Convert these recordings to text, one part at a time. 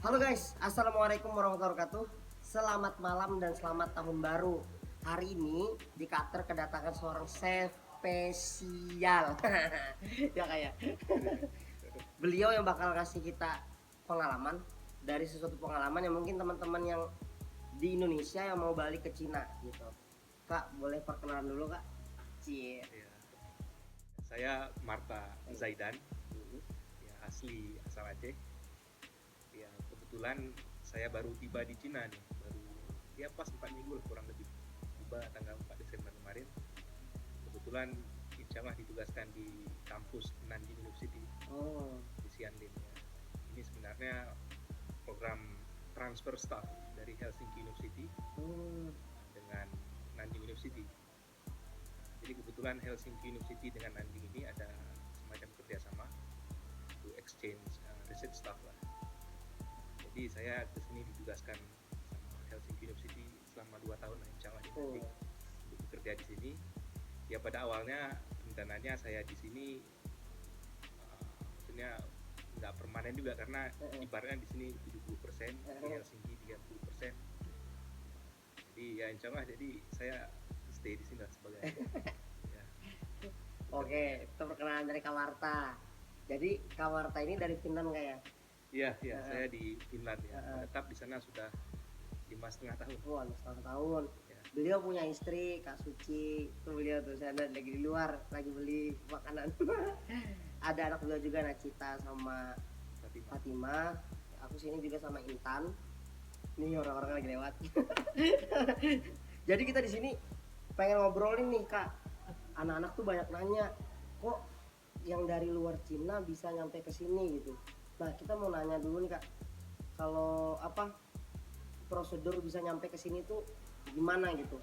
Halo guys, assalamualaikum warahmatullahi wabarakatuh. Selamat malam dan selamat tahun baru. Hari ini di Qatar kedatangan seorang chef spesial. Ya kayak beliau yang bakal kasih kita pengalaman dari sesuatu pengalaman yang mungkin teman-teman yang di Indonesia yang mau balik ke Cina gitu. Kak, boleh perkenalan dulu kak? Cie. Ya, saya Marta Zaidan, ya asli asal Aceh. Ya kebetulan saya baru tiba di Cina nih, baru ya pas 4 minggu lah kurang lebih. Tiba tanggal 4 Desember kemarin. Kebetulan insya Allah ditugaskan di kampus Nanjing University Oh. di Xianlin ya. Ini sebenarnya program transfer staff dari Helsinki University Hmm. dengan Nanjing University. Jadi kebetulan Helsinki University dengan Nanjing ini ada semacam kerjasama untuk exchange research staff lah. Jadi saya kesini ditugaskan sama Helsinki University selama 2 tahun lah insya Allah nanti untuk bekerja di sini. Ya pada awalnya rencananya saya di sini maksudnya nggak permanen juga karena ibaratnya di sini 70%, di Helsinki 30%. Jadi ya insya Allah jadi saya stay di sini lah sebagai ya. Oke, itu perkenalan dari Kak Marta. Jadi Kak Marta ini dari Finland kayak? Iya, saya di Finland ya. Menetap di sana sudah 5,5 tahun. Wah, 5,5 tahun. Ya. Beliau punya istri, Kak Suci. Tuh beliau tuh, saya lagi di luar, lagi beli makanan. Ada anak beliau juga, Nacita sama Fatima. Aku sini juga sama Intan. Nih orang-orang lagi lewat. Jadi kita di sini pengen ngobrolin nih, Kak. Anak-anak tuh banyak nanya, kok yang dari luar Cina bisa nyampe ke sini gitu. Nah, kita mau nanya dulu nih, Kak. Kalau apa prosedur bisa nyampe ke sini tuh gimana gitu?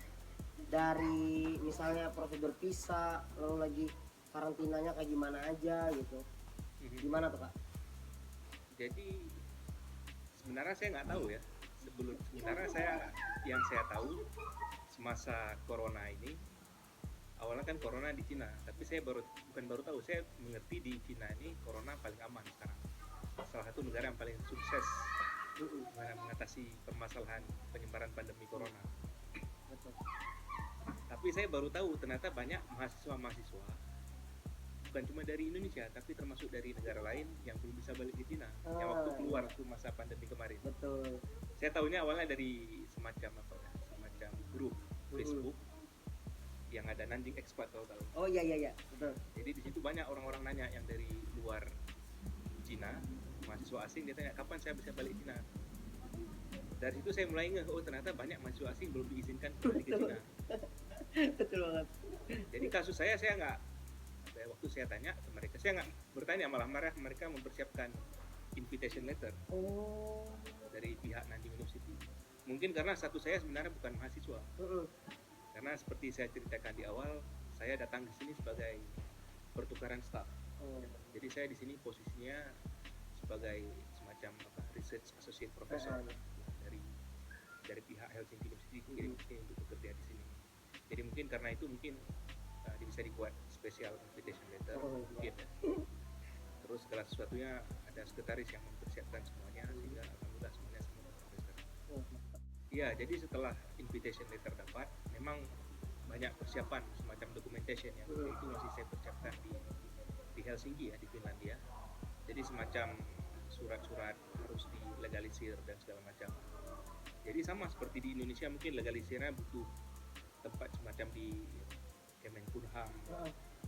Dari misalnya prosedur visa, lalu lagi karantinanya kayak gimana aja gitu. Gimana tuh, Kak? Jadi sebenarnya saya nggak tahu ya. Sebenarnya yang saya tahu semasa corona ini, awalnya kan corona di Cina, tapi saya bukan baru tahu, saya mengerti di Cina ini corona paling aman sekarang. Salah satu negara yang paling sukses mengatasi permasalahan penyebaran pandemi corona. Betul. Tapi saya baru tahu ternyata banyak mahasiswa bukan cuma dari Indonesia tapi termasuk dari negara lain yang belum bisa balik ke Cina yang waktu keluar waktu masa pandemi kemarin. Betul. Saya tahunya awalnya dari semacam grup Facebook yang ada Nanjing Expat tahu. Oh iya betul. Jadi di situ banyak orang-orang nanya yang dari luar Cina, mahasiswa asing, dia tanya kapan saya bisa balik Cina. Dari situ saya mulai ngeh, oh ternyata banyak mahasiswa asing belum diizinkan kembali ke Cina. Betul banget. Jadi kasus saya nggak, waktu saya tanya ke mereka, saya nggak bertanya, malah mereka mempersiapkan invitation letter dari pihak Nanjing University. Mungkin karena status saya sebenarnya bukan mahasiswa. Karena seperti saya ceritakan di awal, saya datang di sini sebagai pertukaran staff. Jadi saya di sini posisinya sebagai semacam research associate professor dari pihak Helsinki University kirim ke sini untuk bekerja di sini. Jadi mungkin karena itu bisa dibuat special invitation letter mungkin ya. Terus segala sesuatunya ada sekretaris yang mempersiapkan semuanya sehingga alhamdulillah semuanya semua sampai sekarang. Iya, jadi setelah invitation letter dapat, memang banyak persiapan semacam documentation yang itu masih saya persiapkan di Helsinki ya, di Finlandia. Jadi semacam surat-surat harus dilegalisir dan segala macam. Jadi sama seperti di Indonesia mungkin legalisirnya butuh tempat semacam di Kemenkumham,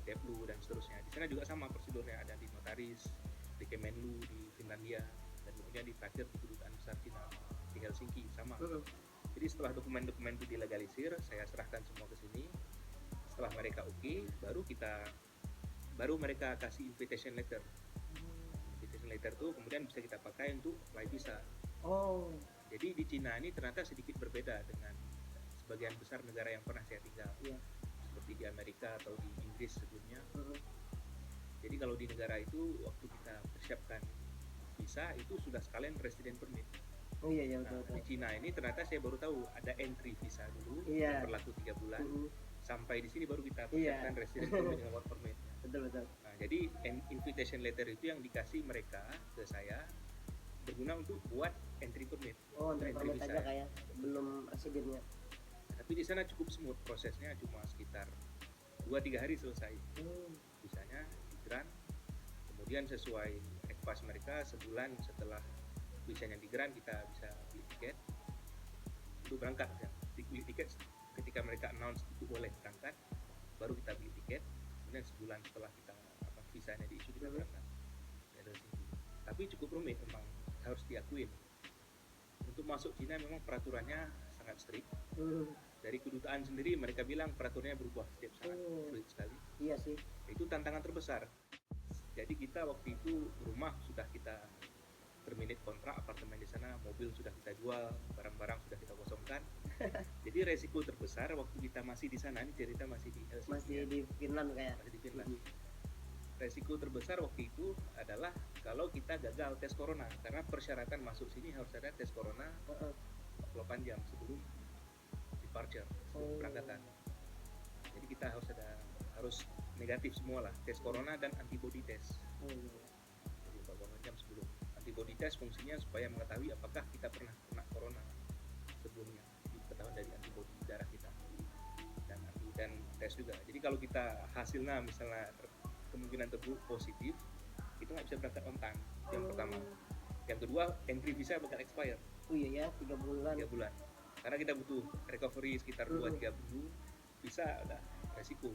Deplu dan seterusnya. Di sana juga sama prosedurnya, ada di notaris, di Kemenlu di Finlandia, dan kemudian di terakhir di kedutaan besar Cina di Helsinki sama. Jadi setelah dokumen-dokumen itu dilegalisir, saya serahkan semua ke sini. Setelah mereka oke, baru mereka kasih invitation letter. Invitation letter itu kemudian bisa kita pakai untuk apply visa. Jadi di Cina ini ternyata sedikit berbeda dengan sebagian besar negara yang pernah saya tinggal. Seperti di Amerika atau di Inggris sebelumnya. Jadi kalau di negara itu waktu kita persiapkan visa itu sudah sekalian resident permit. Betul. Di Cina ini ternyata saya baru tahu ada entry visa dulu yang berlaku 3 bulan. Sampai di sini baru kita persiapkan resident permit dengan work permit. Betul. Nah, jadi invitation letter itu yang dikasih mereka ke saya berguna untuk buat entry permit. Oh, untuk entry permit visa aja ya. kayak belum residennya. Tapi di sana cukup smooth prosesnya, cuma sekitar 2-3 hari selesai visanya di grant. Kemudian sesuai advice mereka, sebulan setelah visanya di grant kita bisa beli tiket untuk berangkat ya. Beli tiket ketika mereka announce itu boleh berangkat, baru kita beli tiket. Kemudian sebulan setelah kita visanya diisu kita berangkat dari Helsinki. Tapi cukup rumit memang, harus diakuin. Untuk masuk Cina memang peraturannya sangat strict. Dari kedutaan sendiri mereka bilang peraturannya berubah setiap saat, sulit sekali. Iya sih. Itu tantangan terbesar. Jadi kita waktu itu rumah sudah kita terminate kontrak, apartemen di sana, mobil sudah kita jual, barang-barang sudah kita kosongkan. Jadi resiko terbesar waktu kita masih di sana, ini cerita masih di Helsinki. Masih di Finland kayak. Masih di Finland. Resiko terbesar waktu itu adalah kalau kita gagal tes corona, karena persyaratan masuk sini harus ada tes corona 48 jam sebelum departure, sebelum keberangkatan. Jadi kita harus negatif semua lah, tes corona dan antibody test. Jadi 48 jam sebelum. Antibody test fungsinya supaya mengetahui apakah kita pernah kena corona sebelumnya. Jadi ketahuan dari antibody darah kita dan tes juga. Jadi kalau kita hasilnya misalnya kemungkinan terburuk positif, itu nggak bisa berangkat on time. Yang pertama. Yang kedua, entry visa bakal expire. Oh iya ya, 3 bulan. 3 bulan. Karena kita butuh recovery sekitar 2-3 minggu, bisa udah resiko.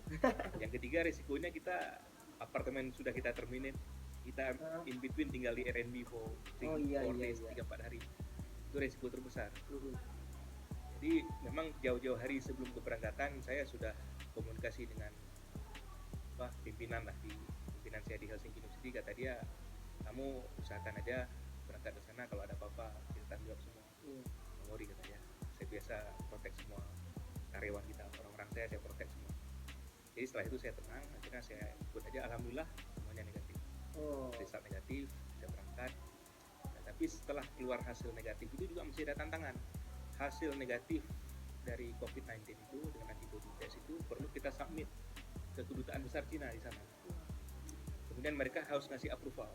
Yang ketiga resikonya kita apartemen sudah kita terminate, kita in between tinggal di R&B for 4 days, 3-4 hari. Itu resiko terbesar. Jadi memang jauh-jauh hari sebelum keberangkatan saya sudah komunikasi dengan pimpinan saya di Helsinki University. Kata dia, kamu usahakan aja berangkat ke sana, kalau ada apa-apa kita tanggung jawab semua. Nggak worry, kata dia. Saya biasa protect semua karyawan kita, orang-orang saya protect semua. Jadi setelah itu saya tenang, akhirnya saya ikut aja, alhamdulillah semuanya negatif. Result negatif, saya berangkat. Nah, tapi setelah keluar hasil negatif itu juga masih ada tantangan. Hasil negatif dari COVID-19 itu dengan antibody test itu perlu kita submit ke kedutaan besar Cina di sana. Kemudian mereka harus ngasih approval.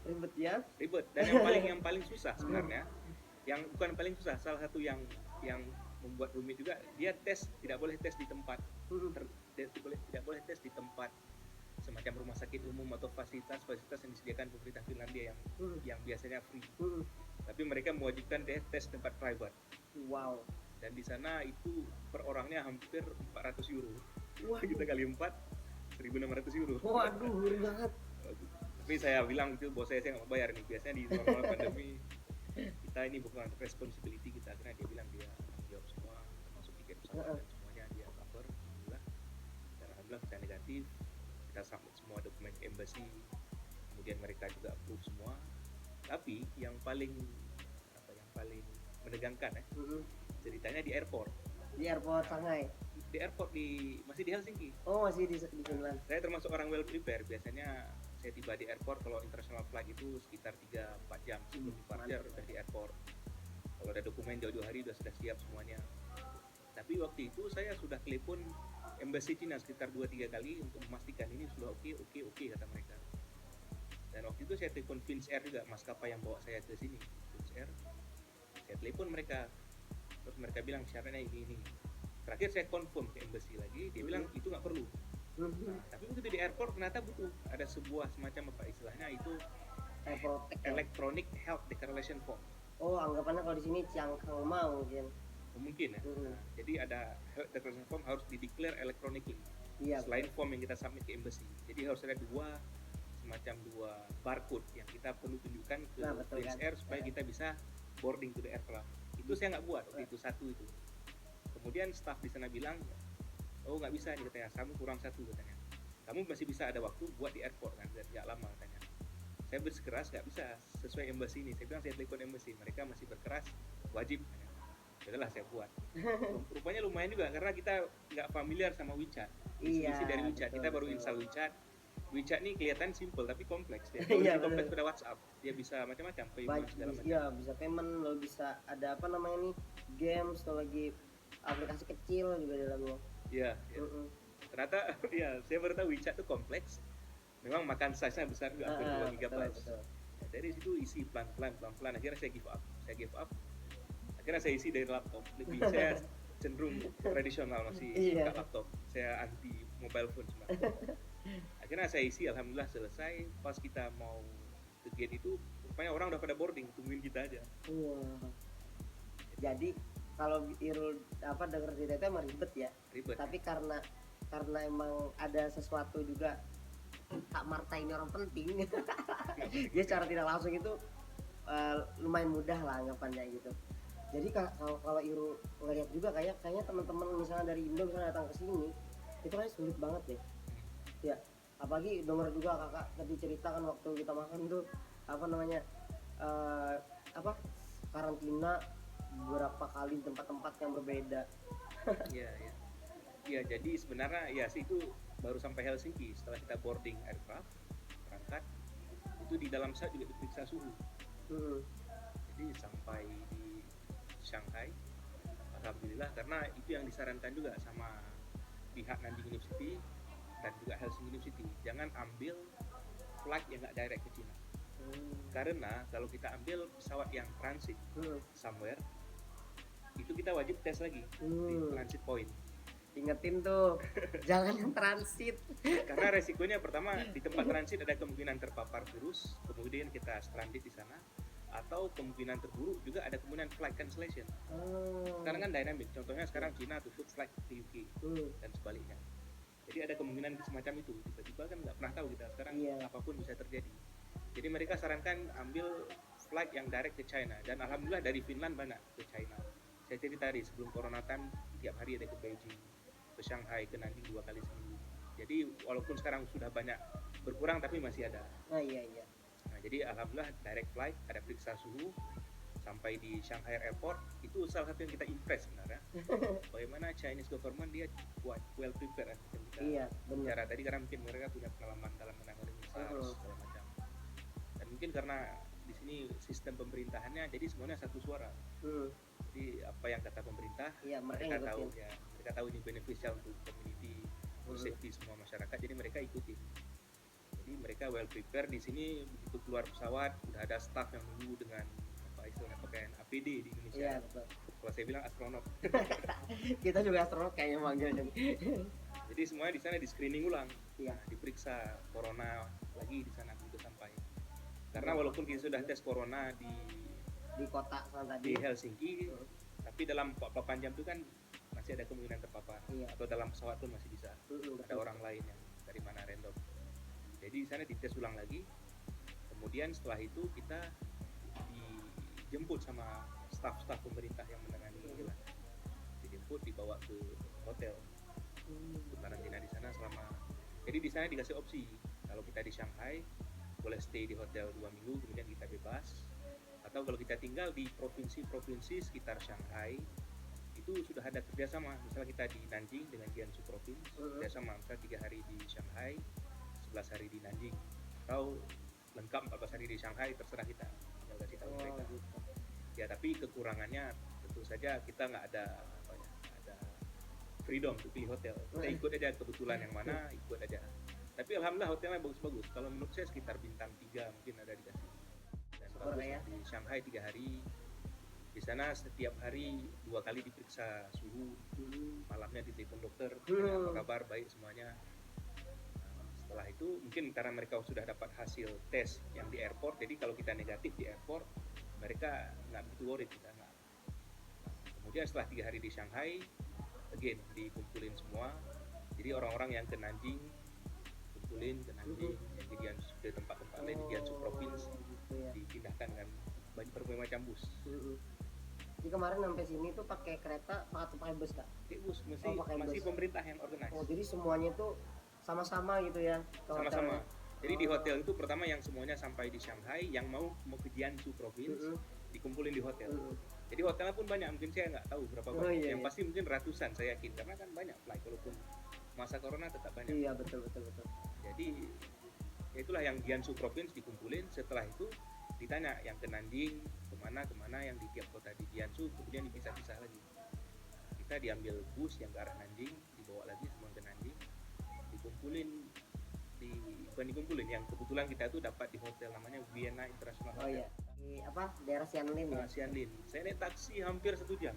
Ribet ya? Ribet. Dan yang paling susah sebenarnya, yang bukan paling susah, salah satu yang membuat rumit juga, dia tidak boleh tes di tempat, tidak boleh tes di tempat semacam rumah sakit umum atau fasilitas yang disediakan pemerintah Finlandia yang biasanya free. Tapi mereka mewajibkan tes tempat private. Wow. Dan di sana itu per orangnya hampir 400 euro. Wah, kita kali 4, 1.600 euro. Waduh, murah banget. Tapi saya bilang itu bos saya nggak mau bayar nih. Biasanya di normal pandemi kita ini bukan responsibility kita. Akhirnya dia bilang dia tanggung jawab semua, termasuk tiket pesawat dan semuanya dia cover. Alhamdulillah. Dan alhamdulillah kita negatif. Kita submit semua dokumen ke embassy. Kemudian mereka juga approve semua. Tapi yang paling menegangkan ceritanya di airport. Di airport Shanghai. Di airport masih di Helsinki. Oh, masih di Finland. Saya termasuk orang well prepare. Biasanya saya tiba di airport kalau international flight itu sekitar 3-4 jam sebelum departure udah di airport. Kalau ada dokumen jauh-jauh hari sudah siap semuanya. Tapi waktu itu saya sudah telepon embassy Cina sekitar 2-3 kali untuk memastikan ini sudah oke kata mereka. Dan waktu itu saya telepon Finns Air juga, maskapai yang bawa saya ke sini, Finns Air. Saya telepon mereka, terus mereka bilang syaratnya ini. Terakhir saya confirm ke embassy lagi, dia bilang itu nggak perlu. Nah, tapi begitu di airport ternyata butuh ada sebuah semacam apa istilahnya itu electronic health declaration form. Oh, anggapannya kalau di sini Chiangkang mau mungkin ya. Nah, jadi ada health declaration form harus dideclare electronically. Iya. Selain form yang kita submit ke embassy. Jadi harus ada semacam dua barcode yang kita perlu tunjukkan ke Finns Air supaya kita bisa boarding to the aircraft. Itu saya nggak buat waktu itu, satu itu. Kemudian staff di sana bilang, oh nggak bisa nih katanya, kamu kurang satu katanya. Kamu masih bisa ada waktu buat di airport kan, nggak lama katanya. Saya bersikeras nggak bisa sesuai embassy ini. Saya bilang saya telepon embassy, mereka masih berkeras wajib. Udahlah saya buat. Rupanya lumayan juga karena kita nggak familiar sama WeChat. Isi dari WeChat, kita baru install WeChat. WeChat ini kelihatan simple tapi kompleks. Dia lebih kompleks pada WhatsApp. Dia bisa macam-macam, payment segala macam. Iya, bisa payment, lalu bisa ada apa namanya nih, games atau lagi aplikasi kecil juga dalamnya. Iya. Ternyata ya saya baru tahu WeChat itu kompleks. Memang makan size-nya besar juga, hampir 2 GB. Dari situ isi pelan-pelan, akhirnya saya give up, akhirnya saya isi dari laptop. Saya cenderung tradisional, masih Iya. suka laptop, saya anti mobile phone sebenarnya. Akhirnya saya isi, alhamdulillah selesai. Pas kita mau ke gate itu rupanya orang udah pada boarding, tungguin kita aja. Wah. Jadi kalau Irul denger cerita itu emang ribet ya. Ribet. Tapi karena emang ada sesuatu juga, Kak Marta ini orang penting. Dia secara tidak langsung itu lumayan mudah lah anggapannya gitu. Jadi kalau Irul ngeliat juga kayaknya teman-teman misalnya dari Indo misalnya datang ke sini itu kayak sulit banget deh. Ya, apalagi denger juga kakak tadi ceritakan waktu kita makan tuh karantina beberapa kali di tempat-tempat yang berbeda. Iya, iya. Ya, jadi sebenarnya ya sih itu baru sampai Helsinki. Setelah kita boarding aircraft, berangkat, itu di dalam pesawat juga diperiksa suhu. Jadi sampai di Shanghai, alhamdulillah, karena itu yang disarankan juga sama pihak Nanjing University dan juga Helsinki University, jangan ambil flight yang nggak direct ke Cina. Karena kalau kita ambil pesawat yang transit somewhere, itu kita wajib tes lagi di transit point. Ingetin tuh, jangan yang transit. Karena resikonya pertama di tempat transit ada kemungkinan terpapar virus, kemudian kita stranded di sana, atau kemungkinan terburuk juga ada kemungkinan flight cancellation. Sekarang kan dynamic, contohnya sekarang Cina tutup flight ke UK dan sebaliknya. Jadi ada kemungkinan semacam itu, tiba-tiba kan nggak pernah tahu kita sekarang, apapun bisa terjadi. Jadi mereka sarankan ambil flight yang direct ke China, dan alhamdulillah dari Finland banyak ke China. Saya cerita tadi sebelum corona time tiap hari ada ke Beijing, ke Shanghai, ke Nanjing 2 kali seminggu. Jadi walaupun sekarang sudah banyak berkurang tapi masih ada. Iya. Nah, jadi alhamdulillah direct flight, ada periksa suhu sampai di Shanghai Airport. Itu salah satu yang kita impress sebenarnya. Bagaimana Chinese government dia well prepared kan. Iya, benar. Tadi karena mungkin mereka punya pengalaman dalam menangani SARS segala macam. Dan mungkin karena di sini sistem pemerintahannya jadi semuanya satu suara. Jadi apa yang kata pemerintah, mereka tahu ya, mereka tahu ini beneficial untuk community, untuk safety semua masyarakat, jadi mereka ikutin. Jadi mereka well prepared di sini. Begitu keluar pesawat udah ada staff yang nunggu dengan apa istilahnya pakaian APD di Indonesia. Iya, betul. Kalau saya bilang astronot. Kita juga astronot kayaknya manggilnya. Jadi semuanya di sana di screening ulang, Iya. diperiksa corona lagi di sana begitu sampai. Karena walaupun kita sudah tes corona di kota sana tadi di Helsinki, tapi dalam 48 jam itu kan masih ada kemungkinan terpapar. Atau dalam pesawat pun masih bisa ada orang lain yang dari mana random. Jadi di sana dites ulang lagi, kemudian setelah itu kita dijemput sama staf pemerintah yang menangani inilah, dijemput dibawa ke hotel untuk karantina di sana selama. Jadi di sana dikasih opsi, kalau kita di Shanghai boleh stay di hotel 2 minggu, kemudian kita bebas. Atau kalau kita tinggal di provinsi-provinsi sekitar Shanghai, itu sudah ada kerjasama. Misalnya kita di Nanjing dengan Jiangsu Province, kerjasama, misalnya 3 hari di Shanghai, 11 hari di Nanjing, atau lengkap 14 hari di Shanghai, terserah kita, tinggal kasih tahu mereka. Ya, tapi kekurangannya tentu saja kita nggak ada freedom untuk pilih hotel. Kita ikut aja kebetulan yang mana, ikut aja. Tapi alhamdulillah hotelnya bagus-bagus. Kalau menurut saya sekitar bintang 3 mungkin ada dikasih. Dan bagus ya. Di Shanghai 3 hari. Di sana setiap hari 2 kali diperiksa suhu. Malamnya ditelepon dokter, apa kabar, baik semuanya. Setelah itu mungkin karena mereka sudah dapat hasil tes yang di airport, jadi kalau kita negatif di airport, mereka nggak begitu worried kita nggak. Kemudian setelah 3 hari di Shanghai, again dikumpulin semua. Jadi orang-orang yang ke Nanjing kumpulin ke Nanjing, yang di Jiangsu, ke tempat-tempat lain di Jiangsu Province dipindahkan dengan berbagai macam bus. Jadi kemarin sampai sini tuh pakai kereta atau pakai bus, Kak? Pakai bus, masih pemerintah yang organize. Jadi semuanya itu sama-sama gitu ya? Sama-sama. Jadi di hotel itu pertama yang semuanya sampai di Shanghai, yang mau ke Jiangsu Province dikumpulin di hotel. Jadi hotelnya pun banyak, mungkin saya nggak tahu berapa banyak. Yang pasti mungkin ratusan saya yakin, karena kan banyak flight, walaupun masa corona tetap banyak. Iya, betul. Jadi ya itulah yang Jiangsu Province dikumpulin. Setelah itu ditanya yang ke Nanjing kemana, yang di tiap kota di Jiangsu, kemudian dipisah-pisah lagi. Kita diambil bus yang ke arah Nanjing, dibawa lagi semua ke Nanjing, dikumpulin di bukan dikumpulin, yang kebetulan kita tuh dapat di hotel namanya Vienna International Oh Hotel. iya. Di apa? Daerah Sianlin ya. Sianlin. Saya naik taksi hampir 1 jam.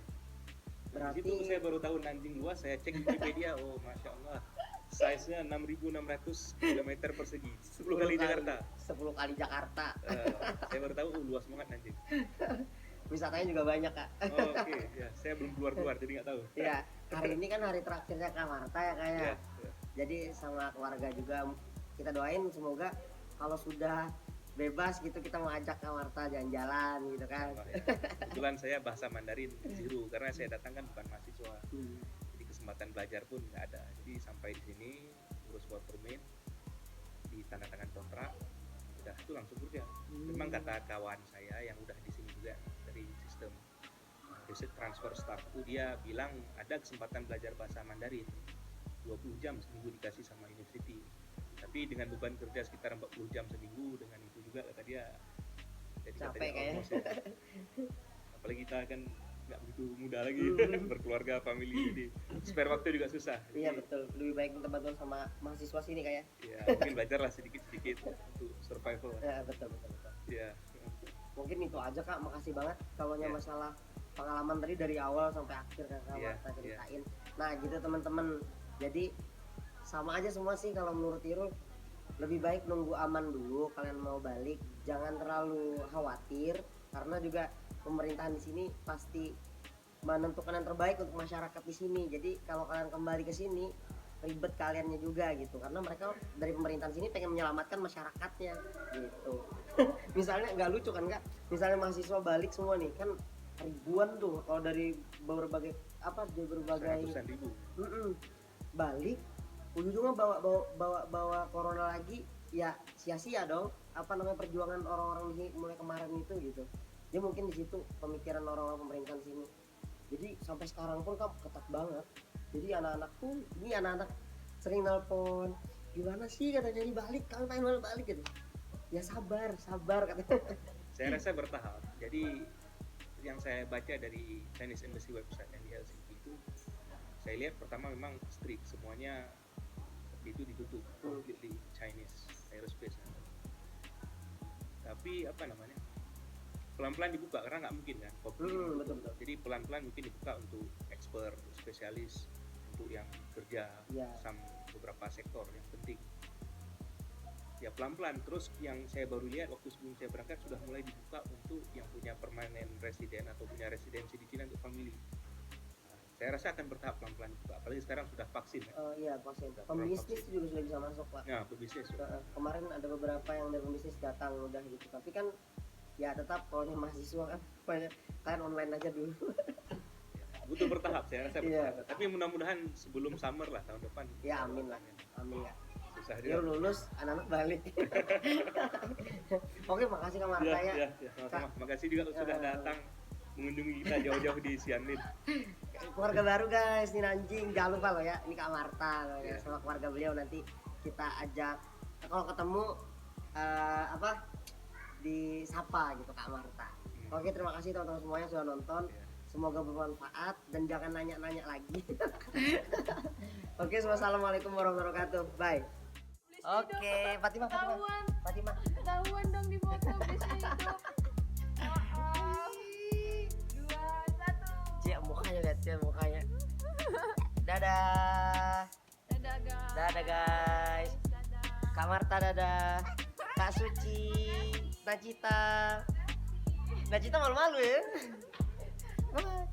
Berarti Di situ saya baru tahu Nanjing luas. Saya cek Wikipedia, oh masya Allah, size-nya 6.600 km persegi, 10 kali Jakarta. 10 kali Jakarta. Saya baru tahu, luas banget Nanjing. Wisatanya juga banyak, Kak. Oh, oke, ya saya belum keluar jadi nggak tahu. Iya, hari ini kan hari terakhirnya Kak Marta ya kayak. Ya, Jadi sama keluarga juga kita doain semoga kalau sudah bebas gitu kita mau ajak Kak Marta jalan-jalan gitu kan. Kebetulan saya bahasa Mandarin zero karena saya datang kan bukan mahasiswa. Jadi kesempatan belajar pun nggak ada. Jadi sampai di sini urus work permit, ditandatangan kontrak, udah itu langsung kerja. Memang kata kawan saya yang udah di sini juga dari sistem riset transfer staff itu, dia bilang ada kesempatan belajar bahasa Mandarin 20 jam seminggu dikasih sama university. Tapi dengan beban kerja sekitar 40 jam seminggu, dengan itu juga kata dia jadi Capek kayaknya. ya. Apalagi kita kan nggak begitu muda lagi berkeluarga, family, jadi spare waktu juga susah. Iya betul, lebih baik minta bantuan sama mahasiswa sini kayak. Ya mungkin belajar lah sedikit-sedikit untuk survival. Ya betul. Ya. Mungkin itu aja Kak, makasih banget kalau Ya. masalah pengalaman tadi dari awal sampai akhir Kak Iya, Marta ceritain. Nah gitu teman-teman, jadi sama aja semua sih kalau menurut Irul, lebih baik nunggu aman dulu kalian mau balik, jangan terlalu khawatir karena juga pemerintahan di sini pasti menentukan yang terbaik untuk masyarakat di sini. Jadi kalau kalian kembali ke sini ribet kaliannya juga gitu, karena mereka dari pemerintahan sini pengen menyelamatkan masyarakatnya gitu. Misalnya nggak lucu kan Kak, misalnya mahasiswa balik semua nih kan ribuan tuh kalau dari berbagai Ratusan ribu. balik ujung-ujungnya bawa corona lagi, ya sia-sia dong apa namanya perjuangan orang-orang di sini mulai kemarin itu gitu. Dia mungkin di situ pemikiran orang-orang pemerintahan sini. Jadi sampai sekarang pun kan ketat banget. Jadi anak-anak sering nelpon, gimana sih katanya ini balik, kami pengen balik gitu. Ya sabar katanya. Saya rasa bertahap. Jadi yang saya baca dari Chinese Embassy website yang di Helsinki itu, saya lihat pertama memang strict, semuanya itu ditutup completely Chinese aerospace. Tapi pelan-pelan dibuka karena nggak mungkin kan Betul. jadi pelan-pelan mungkin dibuka untuk expert, untuk spesialis, untuk yang kerja beberapa sektor yang penting. Ya pelan-pelan. Terus yang saya baru lihat waktu sebelum saya berangkat sudah mulai dibuka untuk yang punya permanent resident atau punya residensi di Cina untuk family. Saya rasa akan bertahap pelan-pelan juga, apalagi sekarang sudah vaksin kan? Iya vaksin. Pembisnis juga sudah bisa masuk Pak. Nah, pebisnis. Kemarin ada beberapa yang dari pembisnis datang udah gitu, tapi kan ya tetap kalau mahasiswa kan banyak kalian online aja dulu. Butuh bertahap, saya rasa bertahap. Iya. Tapi mudah-mudahan sebelum summer lah tahun depan. Ya amin lah, amin ya. Susah Dia juga. lulus, anak-anak balik. Oke, makasih Kak Marta ya. Ya, sama-sama. Makasih juga sudah datang mengunjungi kita jauh-jauh di Sianlin. Keluarga baru guys di Nanjing, jangan lupa loh ya, ini Kak Marta loh ya. Yeah. Sama keluarga beliau nanti kita ajak kalau ketemu di Sapa gitu Kak Marta. Oke, terima kasih teman-teman semuanya sudah nonton. Yeah. Semoga bermanfaat dan jangan nanya-nanya lagi. Oke, wassalamualaikum warahmatullahi wabarakatuh. Bye. Oke, Fatimah. Ketahuan dong di foto, please hidup. Maaf. 2, 1. Cik, mukanya lihat Cik, mukanya. Dadah. Dadah guys. Dadah guys. Dadah. Kak Marta dadah. Kak Suci, Najita malu-malu ya. Bye.